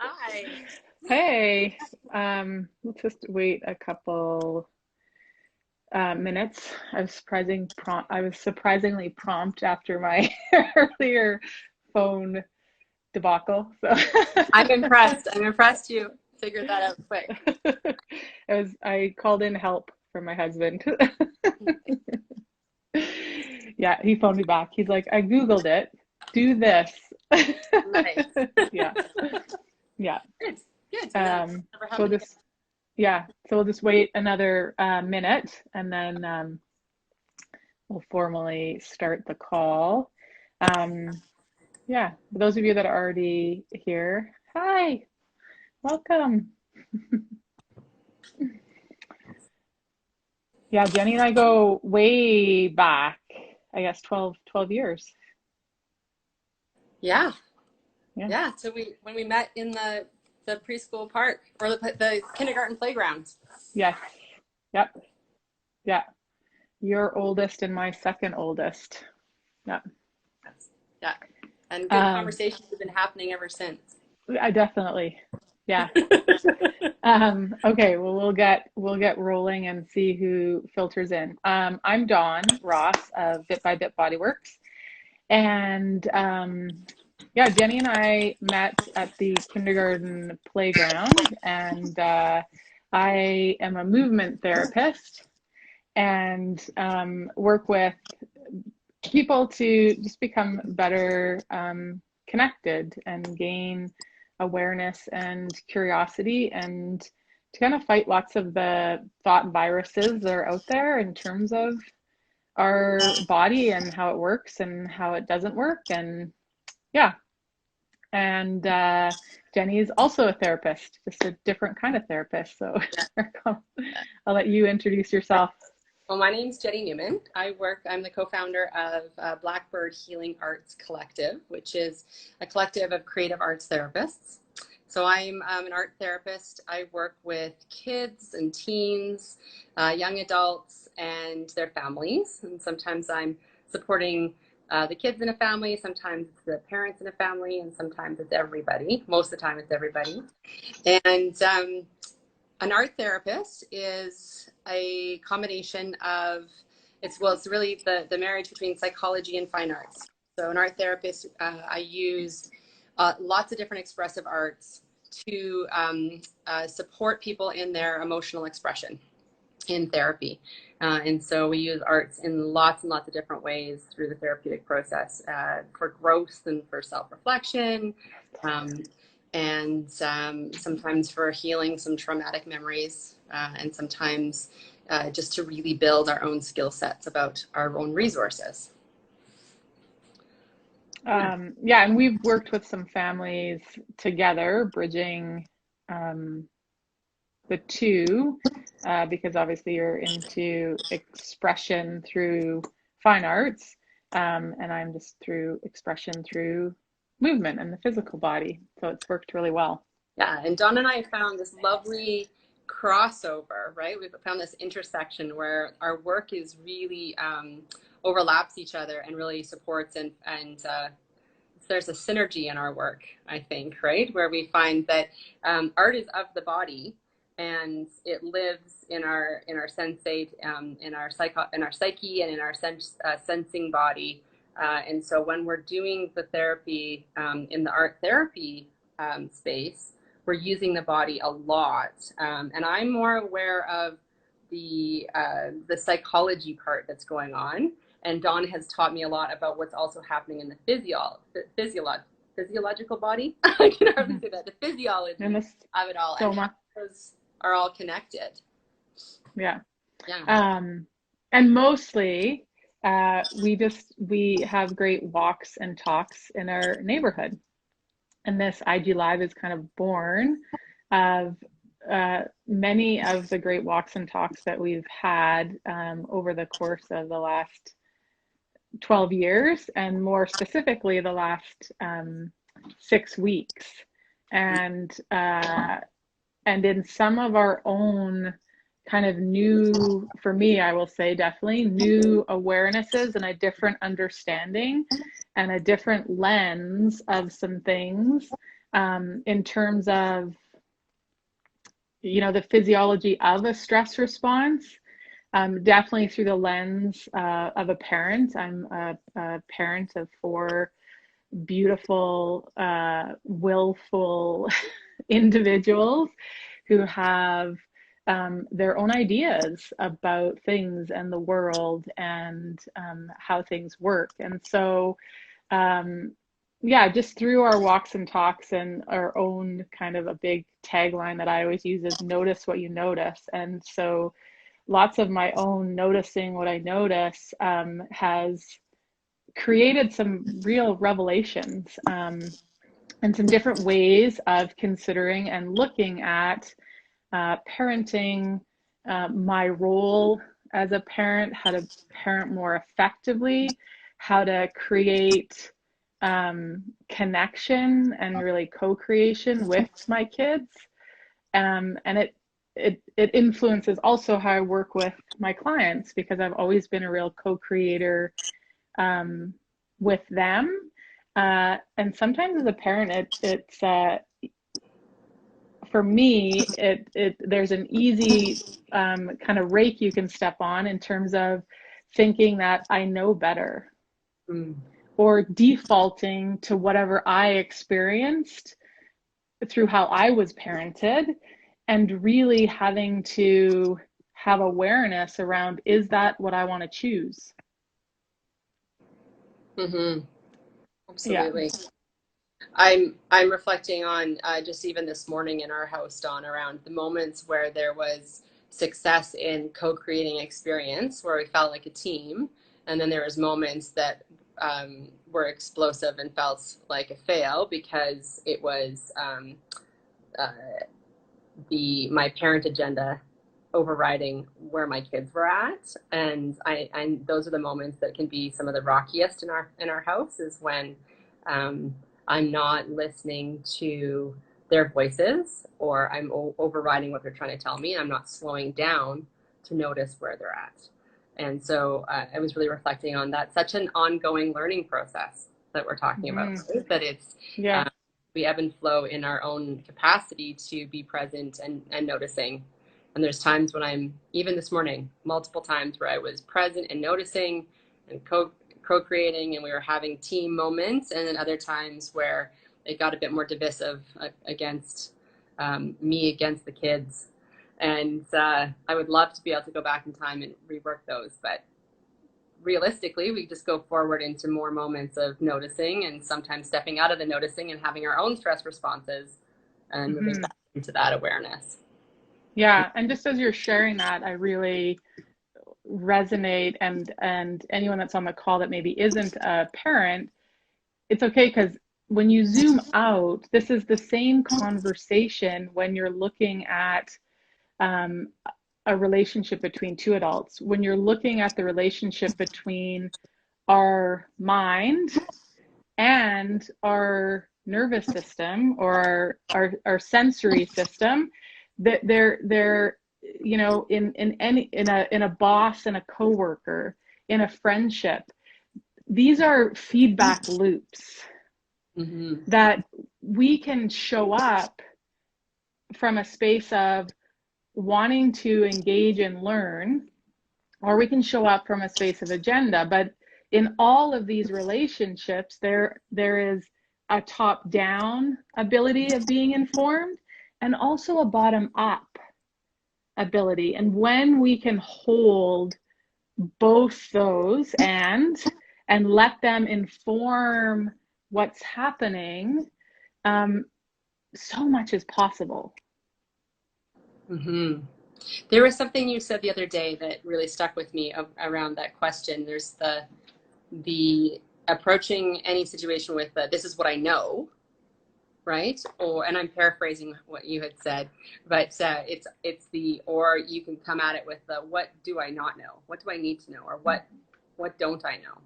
Hi. Hey, let's just wait a couple minutes. I was surprisingly prompt after my earlier phone debacle. So I'm impressed. I'm impressed you figured that out quick. I called in help from my husband. Yeah, he phoned me back. He's like, I Googled it. Do this. Nice. Yeah, yeah. Good. Good. Yeah, Um, never so happened again. this Yeah, so we'll just wait another minute and then we'll formally start the call. Um, yeah, for those of you that are already here, hi, welcome. Yeah, Jenny and I go way back, I guess 12 years. Yeah. Yeah, Yeah. So when we met in the preschool park or the kindergarten playground. yes, yep, yeah. Your oldest and my second oldest. Yeah. Yeah. And good Um, conversations have been happening ever since. I definitely, yeah. Okay, well we'll get rolling and see who filters in. I'm Dawn Ross of Bit by Bit Bodyworks, and yeah, Jenny and I met at the kindergarten playground, and I am a movement therapist and work with people to just become better connected and gain awareness and curiosity and to kind of fight lots of the thought viruses that are out there in terms of our body and how it works and how it doesn't work. And yeah, and Jenny is also a therapist, just a different kind of therapist. So I'll let you introduce yourself. Well, my name's Jenne Newman. I'm the co-founder of Blackbird Healing Arts Collective, which is a collective of creative arts therapists. So I'm an art therapist. I work with kids and teens, young adults, and their families. And sometimes I'm supporting the kids in a family, sometimes it's the parents in a family, and sometimes it's everybody. Most of the time it's everybody. And an art therapist is a combination of it's really the marriage between psychology and fine arts. So an art therapist, I use lots of different expressive arts to support people in their emotional expression in therapy. And so we use arts in lots and lots of different ways through the therapeutic process for growth and for self-reflection. And sometimes for healing some traumatic memories, and sometimes just to really build our own skill sets about our own resources. Yeah, and we've worked with some families together, bridging the two, because obviously you're into expression through fine arts, and I'm just through expression through movement and the physical body. So it's worked really well. Yeah, and Dawn and I found this lovely crossover, right? We've found this intersection where our work is really overlaps each other and really supports and there's a synergy in our work, I think, right? Where we find that art is of the body and it lives in our sensate, in our psyche and in our sensing body. And so when we're doing the therapy in the art therapy space, we're using the body a lot. And I'm more aware of the psychology part that's going on. And Dawn has taught me a lot about what's also happening in the physiological body. I can hardly say that. The And physiology this of it all, and how soma, those are all connected. yeah. Yeah. And mostly, we have great walks and talks in our neighborhood. And this IG Live is kind of born of many of the great walks and talks that we've had over the course of the last 12 years, and more specifically, the last 6 weeks. And in some of our own kind of new, for me, I will say definitely new awarenesses and a different understanding and a different lens of some things in terms of, the physiology of a stress response. Definitely through the lens of a parent. I'm a parent of four beautiful, willful individuals who have their own ideas about things and the world and how things work. And so, yeah, just through our walks and talks and our own kind of a big tagline that I always use is notice what you notice. And so lots of my own noticing what I notice has created some real revelations and some different ways of considering and looking at parenting, my role as a parent, how to parent more effectively, how to create connection and really co-creation with my kids. And it influences also how I work with my clients, because I've always been a real co-creator with them. And sometimes as a parent, it's for me, there's an easy kind of rake you can step on in terms of thinking that I know better, or defaulting to whatever I experienced through how I was parented, and really having to have awareness around, is that what I want to choose? Absolutely. Yeah. I'm reflecting on just even this morning in our house, Dawn, around the moments where there was success in co-creating experience, where we felt like a team, and then there was moments that were explosive and felt like a fail because it was my parent agenda overriding where my kids were at. And I those are the moments that can be some of the rockiest in our house, is when I'm not listening to their voices, or I'm overriding what they're trying to tell me, and I'm not slowing down to notice where they're at. And so I was really reflecting on that. Such an ongoing learning process that we're talking about, right? That it's, we ebb and flow in our own capacity to be present and noticing. And there's times when even this morning, multiple times where I was present and noticing and co-creating, and we were having team moments, and then other times where it got a bit more divisive against me against the kids. And I would love to be able to go back in time and rework those, but realistically, we just go forward into more moments of noticing, and sometimes stepping out of the noticing and having our own stress responses and moving back into that awareness. Yeah, and just as you're sharing that, I really resonate, and anyone that's on the call that maybe isn't a parent, it's okay, because when you zoom out, this is the same conversation when you're looking at a relationship between two adults. When you're looking at the relationship between our mind and our nervous system, or our sensory system, that they're in a boss and a coworker, in a friendship, these are feedback loops that we can show up from a space of wanting to engage and learn, or we can show up from a space of agenda. But in all of these relationships, there is a top-down ability of being informed, and also a bottom-up ability. And when we can hold both those and let them inform what's happening, so much is possible. There was something you said the other day that really stuck with me around that question. There's the approaching any situation with this is what I know, right? And I'm paraphrasing what you had said, but it's or you can come at it with what do I not know? What do I need to know? Or what don't I know?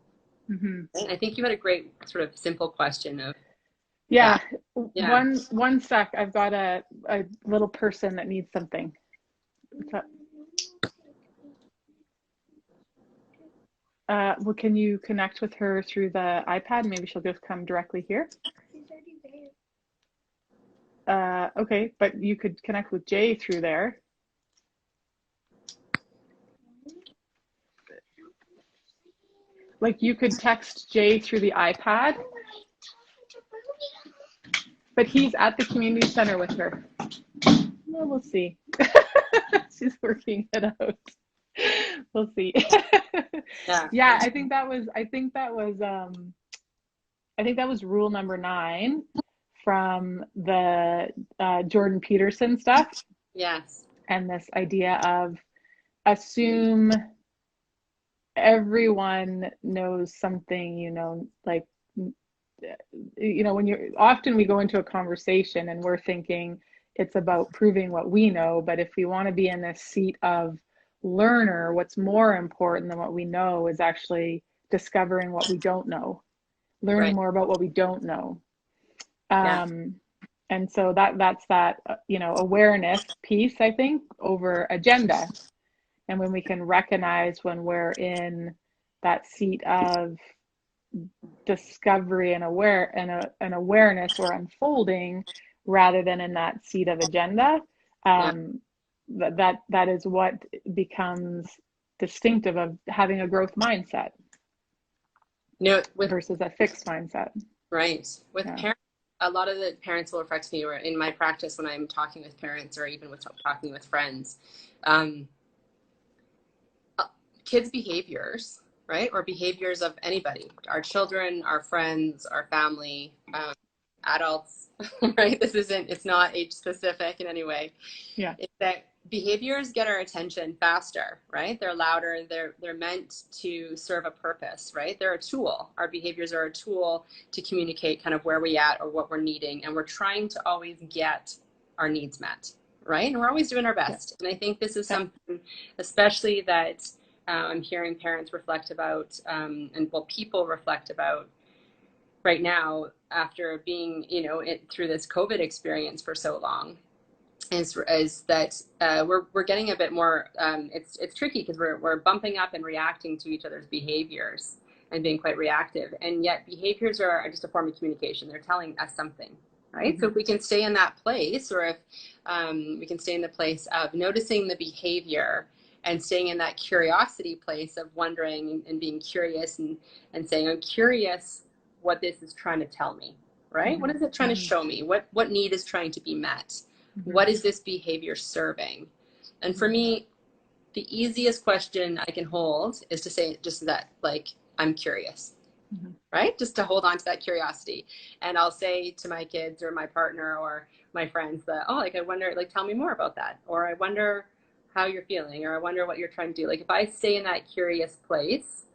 And I think you had a great sort of simple question of one sec, I've got a little person that needs something. Well, can you connect with her through the iPad? Maybe she'll just come directly here. She's already there. Okay, but you could connect with Jay through there. Like you could text Jay through the iPad, but he's at the community center with her. Well, we'll see. She's working it out. We'll see. Yeah. Yeah, I think that was rule number 9 from the Jordan Peterson stuff, Yes. and this idea of assume everyone knows something, like, when we go into a conversation and we're thinking it's about proving what we know, but if we want to be in this seat of learner, what's more important than what we know is actually discovering what we don't know, learning Right. more about what we don't know. Yeah. And so that's that, awareness piece, I think, over agenda. And when we can recognize when we're in that seat of discovery and awareness or unfolding, rather than in that seat of agenda, Yeah. that is what becomes distinctive of having a growth mindset With versus a fixed mindset. right. With Yeah. parents, a lot of the parents will reflect to me, or in my practice when I'm talking with parents or even with talking with friends, um, kids' behaviors, right? Or behaviors of anybody, our children, our friends, our family, adults, right? It's not age specific in any way. Yeah. It's that behaviors get our attention faster, right? They're louder. They're meant to serve a purpose, right? They're a tool. Our behaviors are a tool to communicate kind of where we at or what we're needing. And we're trying to always get our needs met, right? And we're always doing our Yeah. best. And I think this is Yeah. something, especially that I'm hearing parents reflect about, and well, people reflect about right now after being, through this COVID experience for so long, is that we're getting a bit more. It's tricky because we're bumping up and reacting to each other's behaviors and being quite reactive, and yet behaviors are just a form of communication. They're telling us something, right? Mm-hmm. So if we can stay in that place, or if we can stay in the place of noticing the behavior and staying in that curiosity place of wondering and being curious and saying, I'm curious what this is trying to tell me, right? Mm-hmm. What is it trying to show me? What need is trying to be met? Mm-hmm. What is this behavior serving? And for me, the easiest question I can hold is to say just that, like, I'm curious, mm-hmm. right? Just to hold on to that curiosity. And I'll say to my kids or my partner or my friends that, oh, like, I wonder, like, tell me more about that. Or I wonder how you're feeling, or I wonder what you're trying to do. Like, if I stay in that curious place,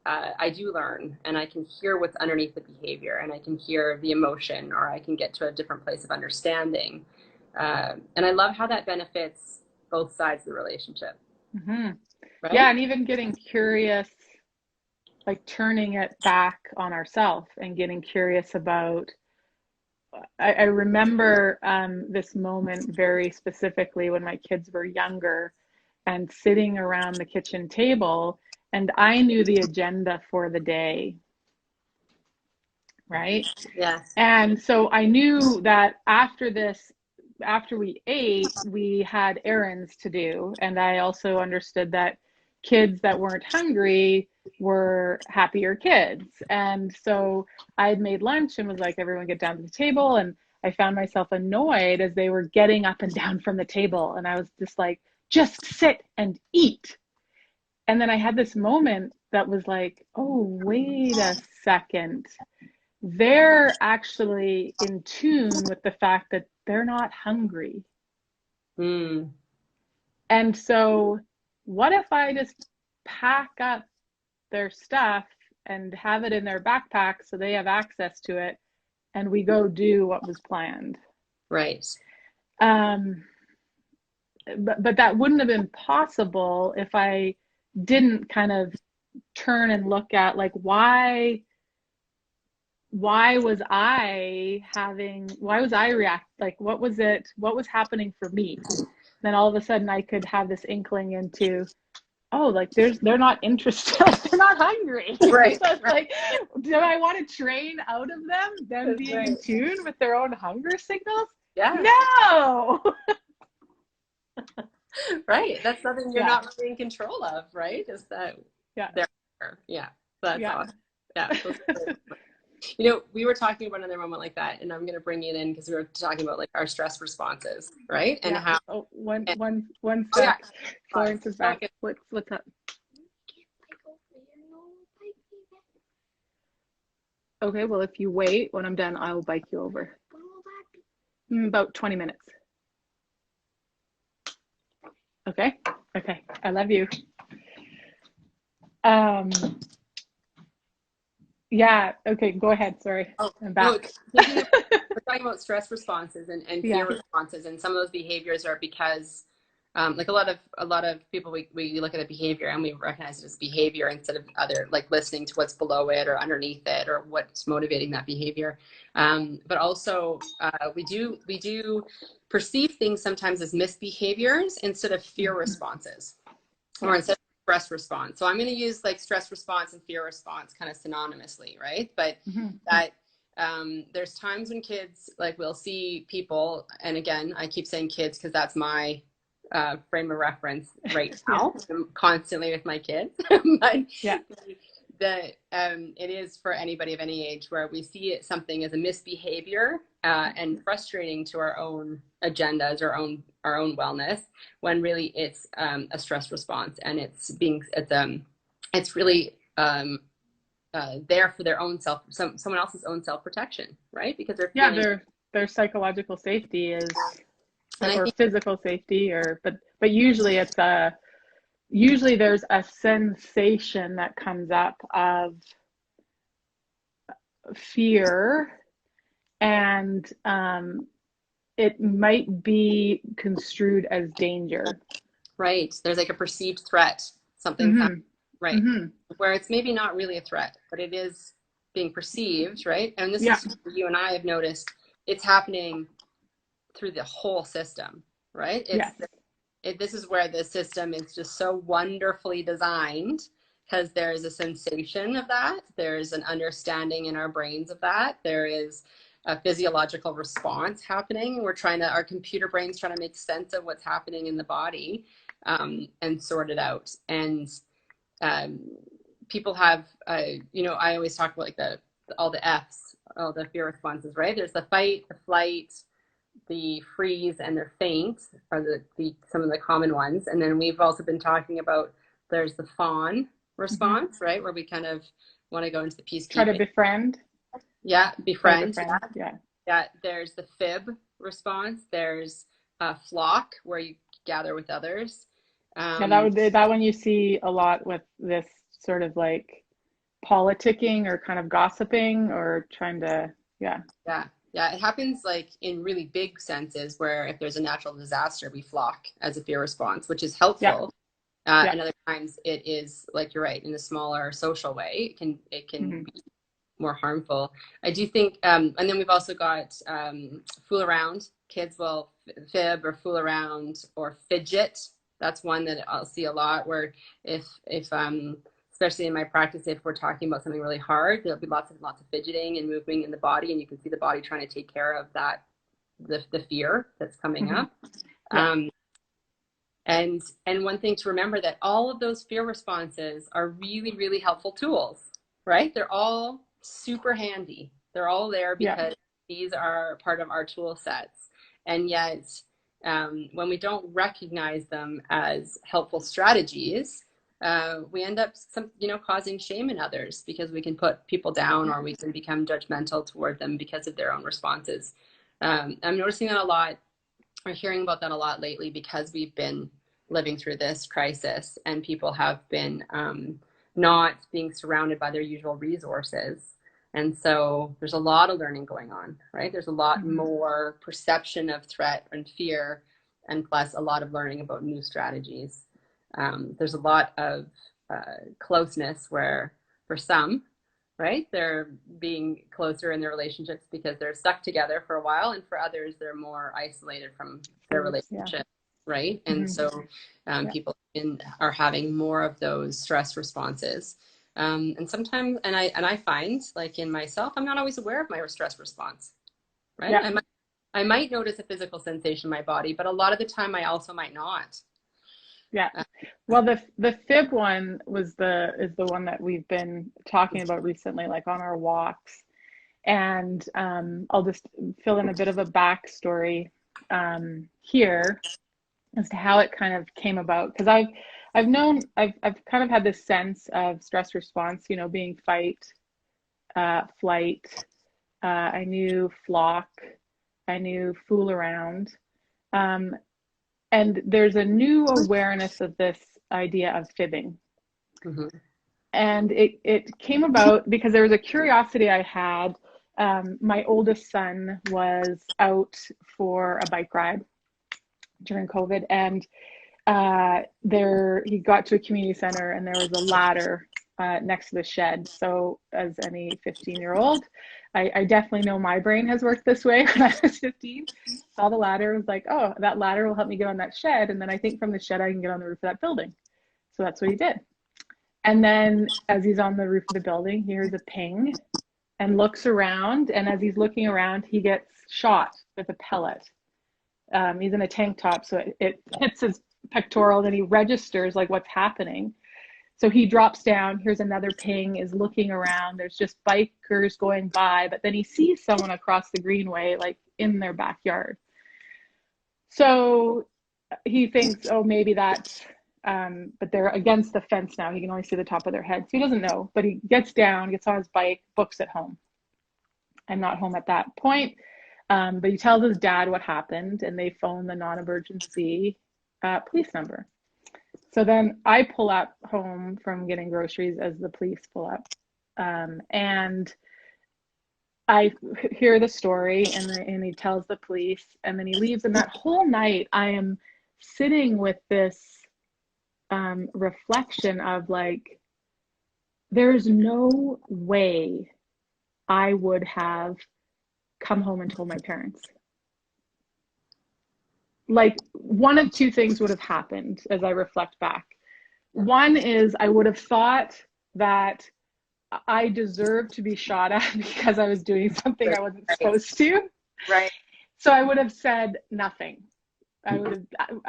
I do learn, and I can hear what's underneath the behavior, and I can hear the emotion, or I can get to a different place of understanding. And I love how that benefits both sides of the relationship. Mm-hmm. Right? Yeah, and even getting curious, like turning it back on ourselves and getting curious about. I remember this moment very specifically when my kids were younger and sitting around the kitchen table, and I knew the agenda for the day, right? Yes. And so I knew that after we ate, we had errands to do. And I also understood that kids that weren't hungry were happier kids. And so I had made lunch and was like, everyone get down to the table. And I found myself annoyed as they were getting up and down from the table. And I was just like, just sit and eat. And then I had this moment that was like, oh, wait a second. They're actually in tune with the fact that they're not hungry. Mm. And so what if I just pack up their stuff and have it in their backpack so they have access to it, and we go do what was planned? Right. But that wouldn't have been possible if I didn't kind of turn and look at, like, why was I react, like, what was happening for me? Then all of a sudden I could have this inkling into, oh, like they're not interested, like they're not hungry. Right. So it's like, do I want to train out of them That's being right. in tune with their own hunger signals? Yeah. No. Right. That's something you're Yeah. not really in control of, right? Is that Yeah. they're yeah. That's Yeah. awesome. Yeah. You know, we were talking about another moment like that, and I'm going to bring it in because we were talking about like our stress responses, right? And Yeah. how. Oh, And, one oh yeah. sec. Florence is back. Okay. What's up? Okay, well, if you wait, when I'm done, I will bike you over. About 20 minutes. Okay. Okay. I love you. Yeah. Okay. Go ahead. Sorry. Oh, I'm no, back. we're talking about stress responses and fear Yeah. responses, and some of those behaviors are because, like a lot of people, we look at a behavior and we recognize it as behavior instead of other, like listening to what's below it or underneath it or what's motivating that behavior. But also, we do perceive things sometimes as misbehaviors instead of fear responses, or Yeah. instead of stress response. So I'm going to use like stress response and fear response kind of synonymously, right? But that there's times when kids like will see people, and again, I keep saying kids because that's my frame of reference right Yeah. now. I'm constantly with my kids, but Yeah. it is for anybody of any age where we see it something as a misbehavior and frustrating to our own agendas, our own wellness, when really it's a stress response, and it's really there for their own someone else's own self protection, right? Because they're Yeah. feeling. Their psychological safety is, And I or think physical safety, but usually usually there's a sensation that comes up of fear, and it might be construed as danger. right, there's like a perceived threat, something's happening, Mm-hmm. right? Mm-hmm. Where it's maybe not really a threat, but it is being perceived, right? And this Yeah. is you and I have noticed it's happening through the whole system, right? Yes. This is where the system is just so wonderfully designed, because there is a sensation of that. There's an understanding in our brains of that. There is a physiological response happening. Our computer brain's trying to make sense of what's happening in the body and sort it out. And um, people have, I always talk about like all the F's, all the fear responses, right? There's the fight, the flight, the freeze, and the faint are some of the common ones. And then we've also been talking about there's the fawn response, right? Where we kind of want to go into the Try to peacekeeping. befriend. Yeah, Try to befriend. befriend. Yeah. Yeah. There's the fib response. There's flock, where you gather with others. Yeah, Um, that one you see a lot with this sort of like politicking or kind of gossiping or trying to, yeah. yeah. Yeah, it happens like in really big senses where if there's a natural disaster, we flock as a fear response, which is Yeah. helpful. Yeah. And other times it is, like you're right, in a smaller social way, it can be more harmful. I do think, and then we've also got fool around. Kids will fib or fool around or fidget. That's one that I'll see a lot. Where if especially in my practice, if we're talking about something really hard, there'll be lots of fidgeting and moving in the body, and you can see the body trying to take care of that the fear that's coming up. Yeah. And one thing to remember, that all of those fear responses are really, really helpful tools, right? They're all super handy. They're all there Yeah. because these are part of our tool sets. And yet, when we don't recognize them as helpful strategies, we end up causing shame in others, because we can put people down, or we can become judgmental toward them because of their own responses. I'm noticing that a lot. We're hearing about that a lot lately, because we've been living through this crisis, and people have been not being surrounded by their usual resources. And so there's a lot of learning going on, right? There's a lot more perception of threat and fear, and plus a lot of learning about new strategies. There's a lot of closeness where, for some, right, they're being closer in their relationships because they're stuck together for a while, and for others they're more isolated from their relationship, right? And so people are having more of those stress responses. And sometimes, and I find like in myself, I'm not always aware of my stress response, right? Yeah. I might notice a physical sensation in my body, but a lot of the time I also might not. Yeah. Uh, Well, the fib one is the one that we've been talking about recently, like on our walks. And I'll just fill in a bit of a backstory here as to how it kind of came about. Because I've kind of had this sense of stress response, you know, being fight, flight. I knew flock. I knew fool around. Um, and there's a new awareness of this idea of fibbing. mm-hmm. And it came about because there was a curiosity I had. My oldest son was out for a bike ride during COVID, and he got to a community center, and there was a ladder next to the shed. So, as any 15-year-old, I definitely know my brain has worked this way. When I was 15, saw the ladder, was like, oh, that ladder will help me get on that shed, and then I think from the shed I can get on the roof of that building. So that's what he did. And then as he's on the roof of the building, he hears a ping and looks around. And as he's looking around, he gets shot with a pellet. He's in a tank top, so it hits his pectoral, and he registers like what's happening. So he drops down, here's another ping, is looking around. There's just bikers going by, but then he sees someone across the greenway, like in their backyard. So he thinks, oh, maybe that's, but they're against the fence now. He can only see the top of their head. So he doesn't know, but he gets down, gets on his bike, books it home. I'm not home at that point. But he tells his dad what happened, and they phone the non-emergency police number. So then I pull up home from getting groceries as the police pull up. And I hear the story, and he tells the police, and then he leaves. And that whole night, I am sitting with this reflection of like, there's no way I would have come home and told my parents. Like, one of two things would have happened as I reflect back. One is I would have thought that I deserved to be shot at because I was doing something I wasn't supposed to. Right. So I would have said nothing. I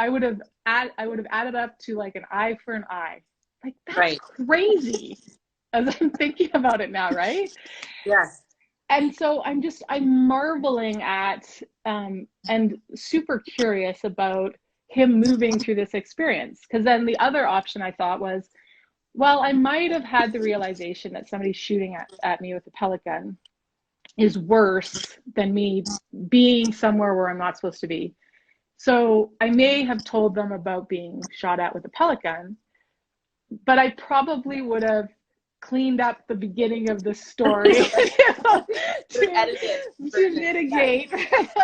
would have added up to like an eye for an eye. Like, that's crazy as I'm thinking about it now, right? Yes. And so I'm marveling at and super curious about him moving through this experience. Because then the other option I thought was, well, I might have had the realization that somebody shooting at me with a pellet gun is worse than me being somewhere where I'm not supposed to be. So I may have told them about being shot at with a pellet gun, but I probably would have cleaned up the beginning of the story to mitigate the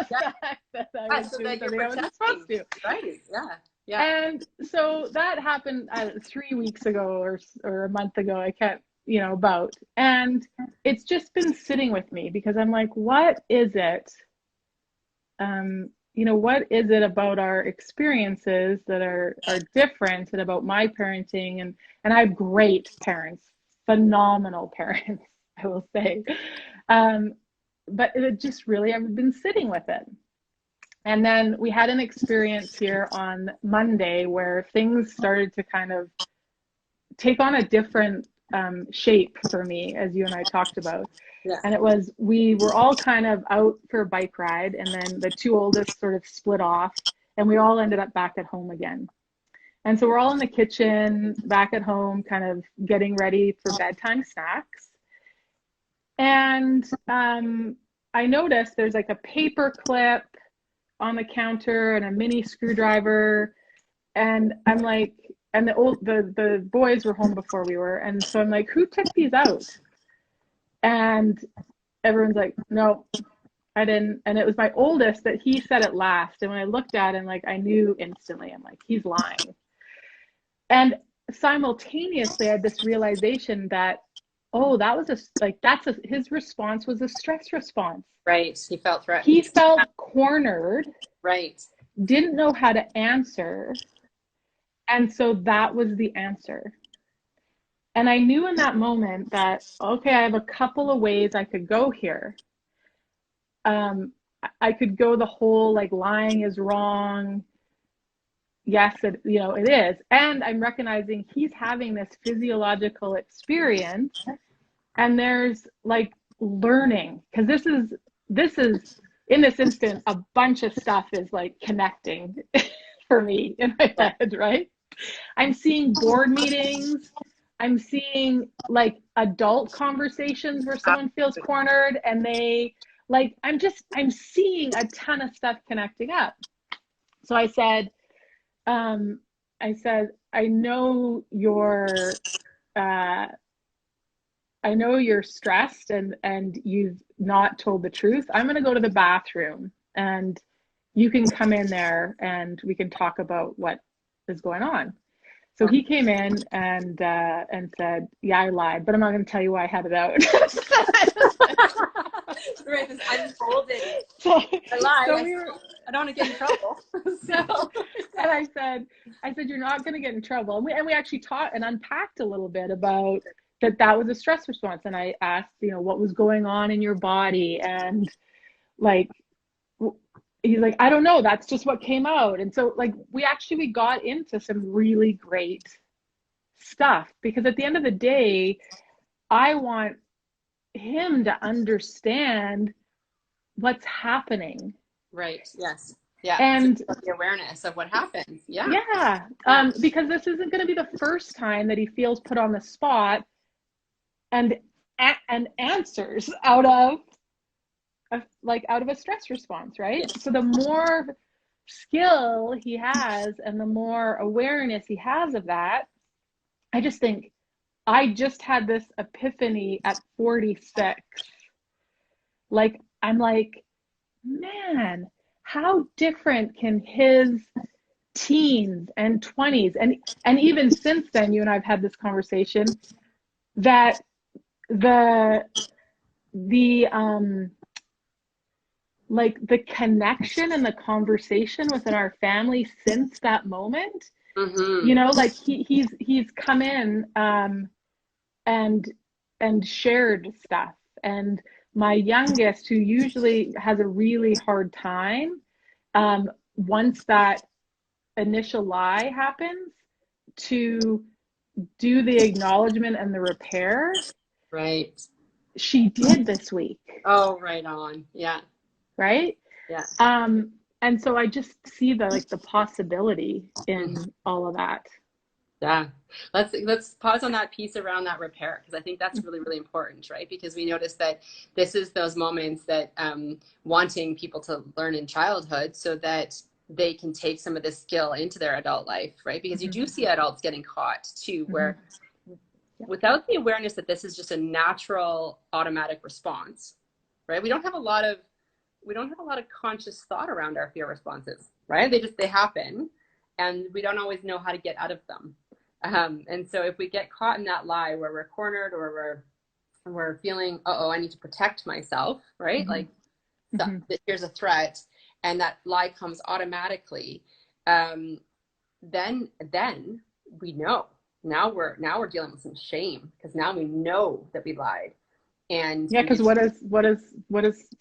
fact that I was doing something I wasn't supposed to. Right. Yeah. Yeah. And so that happened 3 weeks ago or a month ago. I can't, about. And it's just been sitting with me because I'm like, what is it? What is it about our experiences that are different, and about my parenting? And I have great parents, phenomenal parents, I will say. But it just really, I've been sitting with it. And then we had an experience here on Monday where things started to kind of take on a different shape for me, as you and I talked about. Yeah. And we were all kind of out for a bike ride, and then the two oldest sort of split off, and we all ended up back at home again. And so we're all in the kitchen, back at home, kind of getting ready for bedtime snacks. And I noticed there's like a paper clip on the counter and a mini screwdriver. And I'm like, and the boys were home before we were. And so I'm like, who took these out? And everyone's like, no, I didn't. And it was my oldest that he said it last. And when I looked at him, like, I knew instantly, I'm like, he's lying. And simultaneously, I had this realization that, oh, that was his response was a stress response. Right. He felt threatened. He felt cornered. Right. Didn't know how to answer. And so that was the answer. And I knew in that moment that, okay, I have a couple of ways I could go here. I could go the whole like lying is wrong. Yes, it is. And I'm recognizing he's having this physiological experience, and there's like learning, because this is in this instant a bunch of stuff is like connecting for me in my head, right? I'm seeing board meetings. I'm seeing like adult conversations where someone feels cornered and they like, I'm seeing a ton of stuff connecting up. So um, I said, uh, I know you're stressed and you've not told the truth. I'm going to go to the bathroom and you can come in there and we can talk about what is going on. So he came in and said, "Yeah, I lied, but I'm not going to tell you why I had it out." Right, this unfolded. So, I lied. so I don't want to get in trouble. So. And I said, "You're not going to get in trouble." And we actually talked and unpacked a little bit about that was a stress response. And I asked, what was going on in your body, and like he's like, "I don't know, that's just what came out." And so like we got into some really great stuff, because at the end of the day, I want him to understand what's happening. Right. Yes. Yeah. And the awareness of what happens. Yeah. Yeah. Because this isn't going to be the first time that he feels put on the spot and answers out of a stress response, right? Yes. So the more skill he has and the more awareness he has of that, I just think I just had this epiphany at 46. Like, I'm like, man, how different can his teens and 20s and even since then, you and I've had this conversation, that the like the connection and the conversation within our family since that moment, like he's come in and shared stuff. And my youngest, who usually has a really hard time, once that initial lie happens, to do the acknowledgement and the repair, right, she did this week. Oh, right on. Yeah. Right. Yeah. And so I just see the possibility in all of that. Yeah. Let's pause on that piece around that repair, because I think that's really, really important, right? Because we notice that this is those moments that wanting people to learn in childhood so that they can take some of this skill into their adult life, right? Because you do see adults getting caught too, where without the awareness that this is just a natural automatic response, right? We don't have a lot of conscious thought around our fear responses, right? They happen, and we don't always know how to get out of them. And so if we get caught in that lie where we're cornered, or we're feeling, I need to protect myself, right? Like, here's a threat, and that lie comes automatically, then we know. Now we're dealing with some shame, because now we know that we lied. And yeah, because what does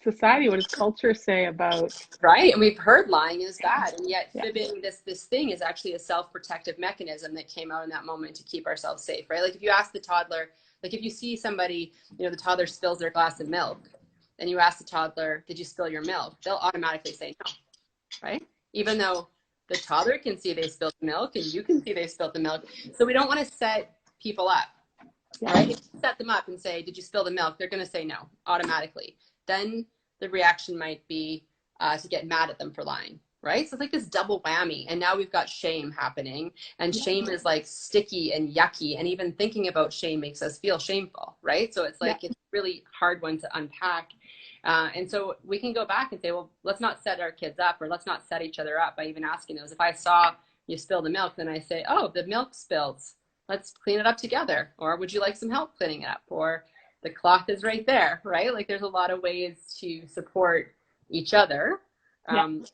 society, what does culture say about, right? And we've heard lying is bad, and yet fibbing, this thing, is actually a self-protective mechanism that came out in that moment to keep ourselves safe, right? Like if you ask the toddler, like if you see somebody, the toddler spills their glass of milk, and you ask the toddler, "Did you spill your milk?" They'll automatically say no, right? Even though the toddler can see they spilled the milk and you can see they spilled the milk. So we don't want to set people up. Right? If you set them up and say, "Did you spill the milk?" They're going to say no automatically. Then the reaction might be to get mad at them for lying, right? So it's like this double whammy. And now we've got shame happening, and shame is like sticky and yucky. And even thinking about shame makes us feel shameful, right? So it's like, it's a really hard one to unpack. And so we can go back and say, well, let's not set our kids up, or let's not set each other up by even asking those. If I saw you spill the milk, then I say, "Oh, the milk spilled. Let's clean it up together." Or, "Would you like some help cleaning it up?" Or, "The cloth is right there," right? Like there's a lot of ways to support each other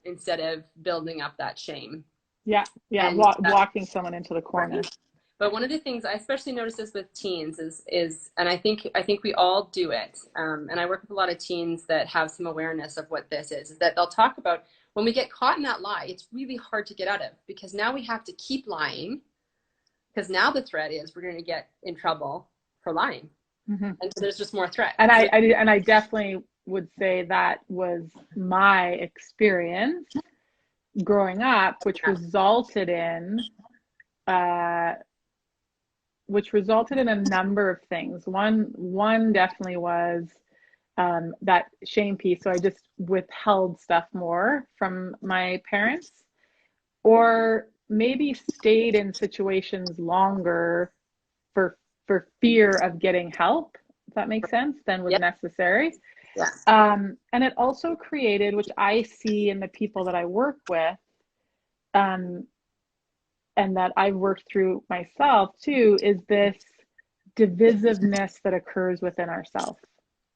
instead of building up that shame. Yeah. Yeah. And Walking someone into the corner. right. But one of the things I especially notice this with teens is, and I think we all do it. And I work with a lot of teens that have some awareness of what this is that they'll talk about when we get caught in that lie, it's really hard to get out of because now we have to keep lying because now the threat is we're going to get in trouble for lying. Mm-hmm. And so there's just more threat. And so, I definitely would say that was my experience growing up, which resulted in a number of things. One definitely was that shame piece. So I just withheld stuff more from my parents, or maybe stayed in situations longer for fear of getting help, if that makes sense, than was yeah, necessary. yeah, And it also created, which I see in the people that I work with, and that I've worked through myself too, is this divisiveness that occurs within ourselves.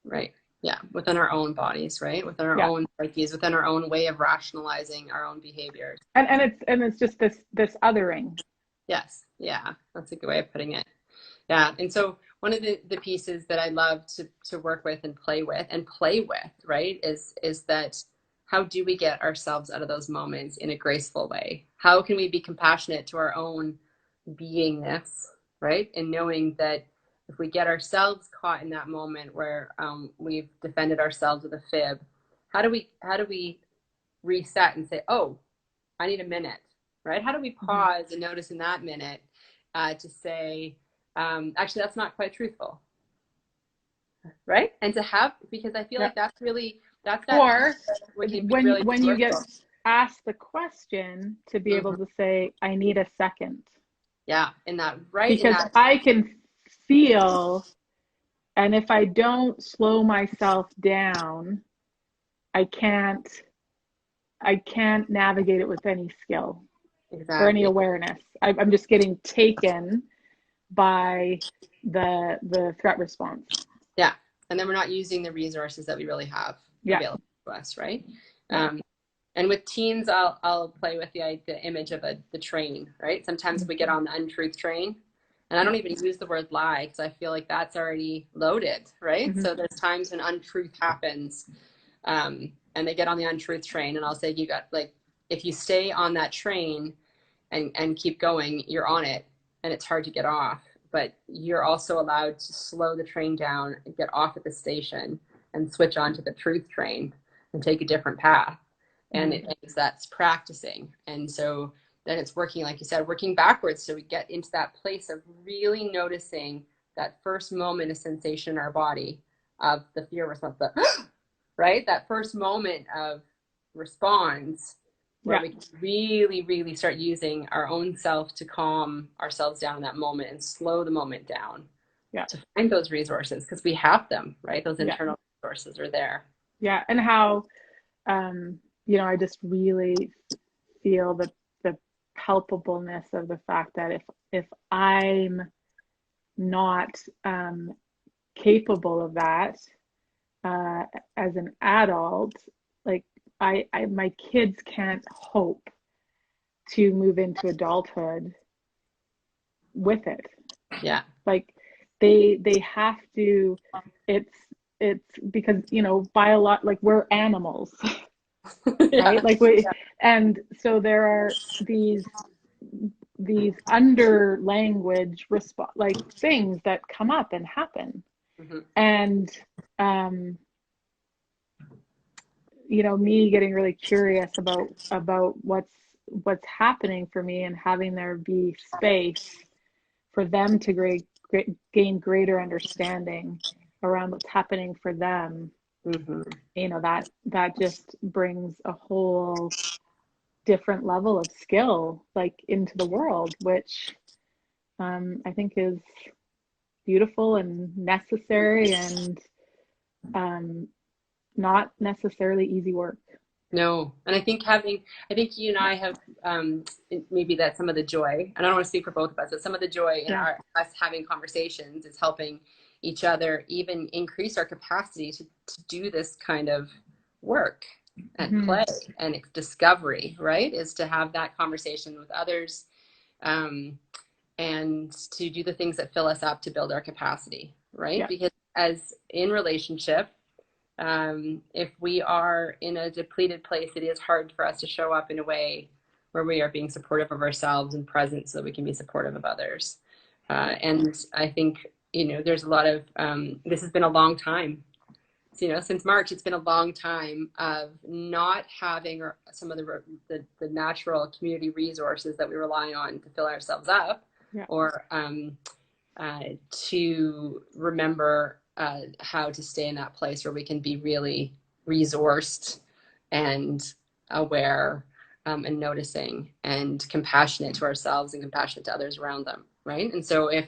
right. Yeah, within our own bodies, right? Within our Yeah. own psyches, within our own way of rationalizing our own behaviors. And it's just this othering. Yes, yeah, that's a good way of putting it. Yeah, and so one of the pieces that I love to work with and play with, right, is that how do we get ourselves out of those moments in a graceful way? How can we be compassionate to our own beingness, right? And knowing that if we get ourselves caught in that moment where we've defended ourselves with a fib, how do we reset and say, oh, I need a minute, right? How do we pause and notice in that minute to say, actually, that's not quite truthful, right? And to have, because I feel Yeah. like that's really, that's that Or really when you get asked the question, to be able to say, I need a second. Yeah, in that, right? Because I can feel, and if I don't slow myself down, I can't navigate it with any skill or any awareness. I'm just getting taken by the threat response. Yeah, and then we're not using the resources that we really have available to us, right? And with teens, I'll play with the image of the train, right? Sometimes if we get on the untruth train, and I don't even use the word lie because I feel like that's already loaded, right? So there's times when untruth happens, and they get on the untruth train, and I'll say, you got, like, if you stay on that train and keep going, you're on it, and it's hard to get off. But you're also allowed to slow the train down and get off at the station and switch onto the truth train and take a different path. And that's practicing. And so then it's working, like you said, working backwards. So we get into that place of really noticing that first moment of sensation in our body of the fear response, right? That first moment of response where we can really, really start using our own self to calm ourselves down in that moment and slow the moment down to find those resources, because we have them, right? Those internal resources are there. Yeah. And how, I just really feel the palpableness of the fact that if I'm not capable of that as an adult, like my kids can't hope to move into adulthood with it. Yeah. Like they have to, it's because, by a lot, like we're animals, right? Like and so there are these under language like things that come up and happen. And me getting really curious about what's happening for me, and having there be space for them to gain greater understanding around what's happening for them. That just brings a whole different level of skill, like, into the world, which I think is beautiful and necessary, and not necessarily easy work. No. And I think you and I have, maybe that some of the joy, and I don't want to speak for both of us, but some of the joy in us having conversations is helping each other even increase our capacity to do this kind of work, and play and discovery, right? Is to have that conversation with others, and to do the things that fill us up to build our capacity, right? Yeah. Because as in relationship, if we are in a depleted place, it is hard for us to show up in a way where we are being supportive of ourselves and present so that we can be supportive of others. And I think, there's a lot of, this has been a long time. So, since March, it's been a long time of not having some of the natural community resources that we rely on to fill ourselves up, or to remember how to stay in that place where we can be really resourced and aware, and noticing and compassionate to ourselves and compassionate to others around them, right? And so if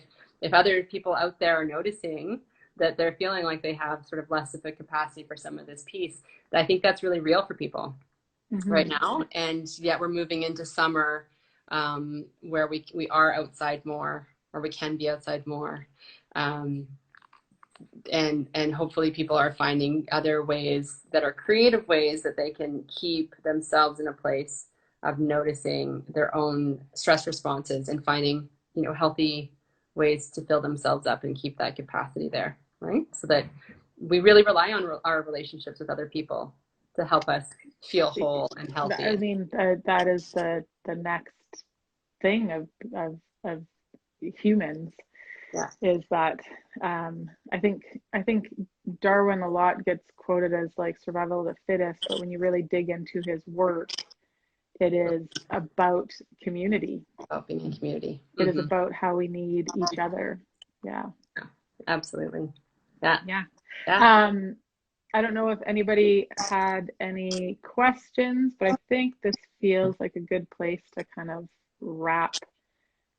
other people out there are noticing that they're feeling like they have sort of less of a capacity for some of this piece, I think that's really real for people right now. And yet we're moving into summer, where we are outside more, or we can be outside more. And hopefully people are finding other ways that are creative ways that they can keep themselves in a place of noticing their own stress responses and finding, healthy ways to fill themselves up and keep that capacity there, right? So that we really rely on our relationships with other people to help us feel whole and healthy. I mean, that is the next thing of humans. Yeah. Is that I think Darwin a lot gets quoted as like survival of the fittest, but when you really dig into his work, it is about community. About being in community. It is about how we need each other. Yeah. Absolutely. Yeah. Yeah. Yeah. I don't know if anybody had any questions, but I think this feels like a good place to kind of wrap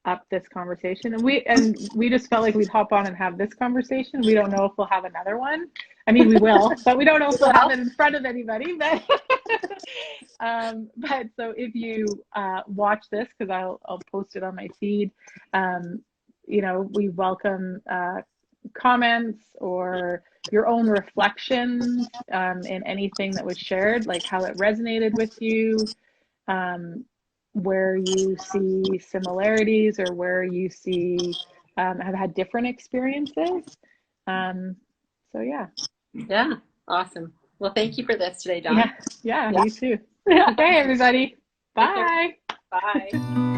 up this conversation. And we just felt like we'd hop on and have this conversation. We don't know if we'll have another one. I mean, we will, but we don't know if we'll have it in front of anybody. But but so if you watch this, because I'll post it on my feed, we welcome comments or your own reflections in anything that was shared, like how it resonated with you, where you see similarities or where you see have had different experiences. So yeah. Awesome. Well, thank you for this today, Dawn. Yeah, you too. Okay, everybody. Bye. Bye.